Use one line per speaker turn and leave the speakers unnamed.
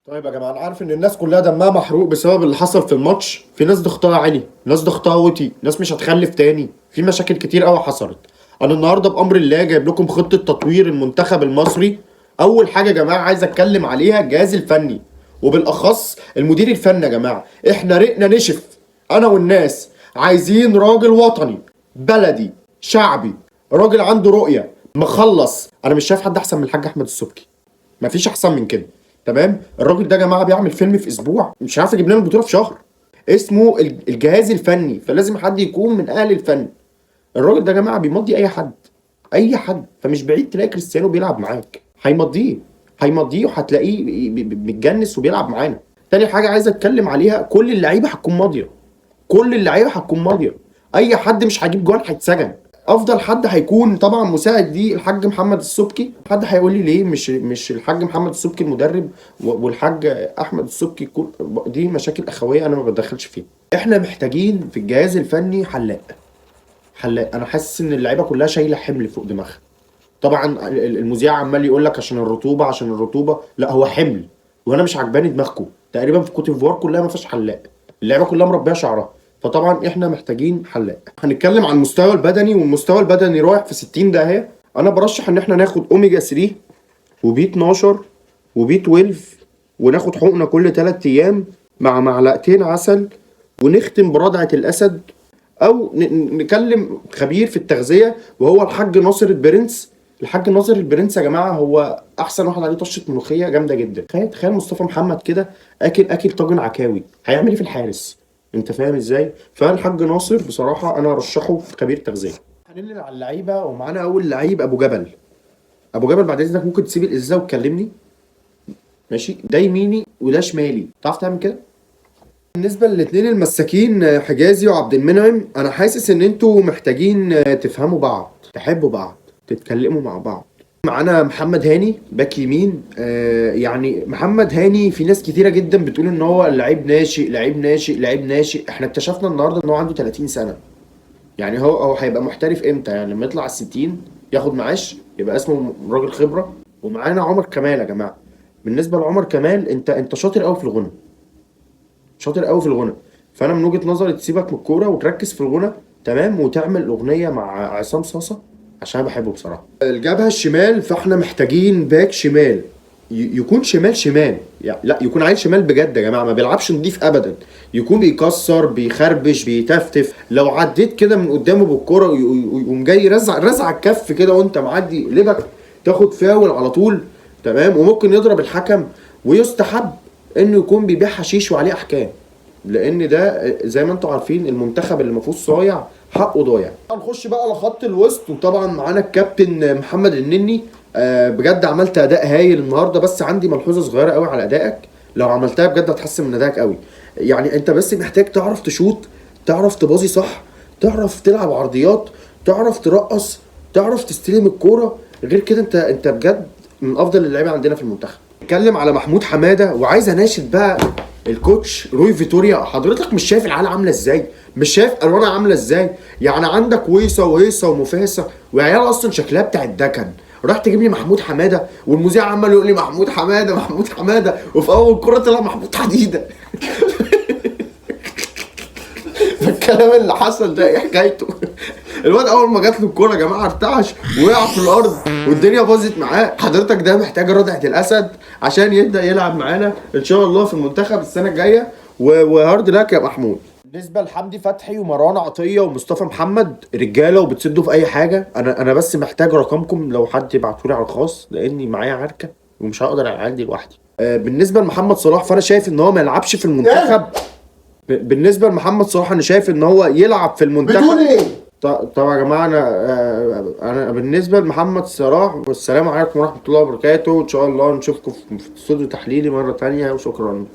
طيب يا جماعه، انا عارف ان الناس كلها دمها محروق بسبب اللي حصل في الماتش. في ناس ضغطها عالي، ناس ضغطها وطي، ناس مش هتخلف تاني، في مشاكل كتير قوي حصلت. انا النهارده بامر الله جايب لكم خطه تطوير المنتخب المصري. اول حاجه يا جماعه عايز اتكلم عليها الجهاز الفني، وبالاخص المدير الفني. يا جماعه احنا رقنا نشف، انا والناس عايزين راجل وطني بلدي شعبي، راجل عنده رؤيه مخلص. انا مش شايف حد احسن من الحاج احمد السبكي، مفيش احسن من كده. تمام، الراجل ده يا جماعه بيعمل فيلم في اسبوع، مش عارف يجيب لنا البطوله في شهر. اسمه الجهاز الفني، فلازم حد يكون من اهل الفن. الراجل ده يا جماعه بيمضي اي حد، اي حد. فمش بعيد تلاقي كريستيانو بيلعب معاك، هيمضيه وهتلاقيه متجنس وبيلعب معانا. تاني حاجه عايز اتكلم عليها، كل اللعيبه هتكون ماضيه، كل اللعيبه هتكون ماضيه. اي حد مش هيجيب جوان هيتسجن. افضل حد هيكون طبعا مساعد دي الحاج محمد السبكي. حد هيقول لي ليه مش الحاج محمد السبكي المدرب والحاج احمد السبكي دي مشاكل اخويه انا ما بتدخلش فيها. احنا محتاجين في الجهاز الفني حلاق. انا حاسس ان اللعيبه كلها شايله حمل فوق دماغها. طبعا المذيع عمال يقول لك عشان الرطوبه عشان الرطوبه، لا هو حمل. وانا مش عجباني دماغكم. تقريبا في كوت ديفوار كلها ما فيهاش حلاق، اللعيبه كلها مربيه شعرها. فطبعا احنا محتاجين حلاق. هنتكلم عن المستوى البدني، والمستوى البدني رايح في 60 داهيه. انا برشح ان احنا ناخد اوميجا 3 وبي 12 وبي 12، وناخد حقنه كل 3 ايام مع معلقتين عسل، ونختم برضعه الاسد. او نكلم خبير في التغذيه وهو الحاج ناصر البرنس. الحاج ناصر البرنس يا جماعه هو احسن واحد عليه طشه ملوخيه جامده جدا. تخيل مصطفى محمد كده اكل طاجن عكاوي، هيعمل ايه في الحارس؟ انت فاهم ازاي؟ فالحاج ناصر بصراحه انا ارشحه خبير تغذيه. هننقل على اللعيبه، ومعانا اول لعيب ابو جبل. ابو جبل بعد اذنك ممكن تسيب الازازه وتكلمني؟ ماشي، ده يميني وده شمالي، تعرف تعمل كده؟ بالنسبة للاتنين المساكين حجازي وعبد المنعم، أنا حاسس إن أنتوا محتاجين تفهموا بعض، تحبوا بعض، تتكلموا مع بعض. معانا محمد هاني باك يمين. يعني محمد هاني في ناس كتيرة جدا بتقول إن هو لعيب ناشئ لعيب ناشئ لعيب ناشئ. إحنا اكتشفنا النهاردة إن هو عنده 30 سنة. يعني هو هيبقى محترف إمتى؟ يعني لما يطلع على 60 ياخد معاش يبقى اسمه راجل خبرة. ومعانا عمر كمال يا جماعة. بالنسبة لعمر كمال، أنت شاطر قوي في الغنى، شاطر قوي في الغنى. فانا من وجهة نظري تسيبك من الكوره وتركز في الغنى، تمام، وتعمل اغنيه مع عصام صاصا عشان أنا بحبه بصراحه. الجبهه الشمال، فاحنا محتاجين باك شمال يكون شمال يعني، لا يكون عيل شمال بجد يا جماعه، ما بيلعبش نضيف ابدا. يكون بيكسر بيخربش بيتفتف. لو عديت كده من قدامه بالكوره يقوم جاي رزع الكف كده وانت معدي يقلبك، تاخد فاول على طول. تمام، وممكن يضرب الحكم. ويستحب انه يكون بيبيع حشيش وعليه احكام، لان ده زي ما انتم عارفين المنتخب اللي ما فيهوش صايع حقه ضايع. هنخش بقى على خط الوسط، وطبعا معانا الكابتن محمد النني. بجد عملت اداء هايل النهارده، بس عندي ملحوظه صغيره قوي على ادائك. لو عملتها بجد هتحسن من ادائك قوي. يعني انت بس محتاج تعرف تشوط، تعرف تبازي صح، تعرف تلعب عرضيات، تعرف ترقص، تعرف تستلم الكوره. غير كده انت بجد من افضل اللعيبه عندنا في المنتخب. اتكلم على محمود حماده، وعايز اناشد بقى الكوتش روي فيتوريا. حضرتك مش شايف العيال عامله ازاي؟ مش شايف الوانها عامله ازاي؟ يعني عندك ويصه وهيصه ومفاسه وعيال اصلا شكلها بتاع الدكن، راح تجيب لي محمود حماده، والمذيع عمال يقول لي محمود حماده محمود حماده، وفي اول كره طلع محمود حديده. فالكلام اللي حصل ده ايه حكايته؟ الواد اول ما جات له الكوره يا جماعه ارتعش وقع في الارض والدنيا باظت معاه. حضرتك ده محتاج ردعه الاسد عشان يبدا يلعب معانا ان شاء الله في المنتخب السنه الجايه. وهارد لك يا محمود. بالنسبه لحمدي فتحي ومروان عطيه ومصطفى محمد، رجاله وبتسدوا في اي حاجه. انا بس محتاج رقمكم لو حد يبعتولي على الخاص، لاني معايا عركه ومش هقدر اعدي لوحدي. بالنسبه لمحمد صلاح، فانا شايف ان هو ما يلعبش في المنتخب. بالنسبه لمحمد صلاح انا شايف ان هو يلعب في المنتخب. بتقول ايه؟ طبعا يا جماعه، انا بالنسبه لمحمد صلاح، والسلام عليكم ورحمه الله وبركاته. ان شاء الله نشوفكم في استوديو تحليلي مره تانية، وشكرا.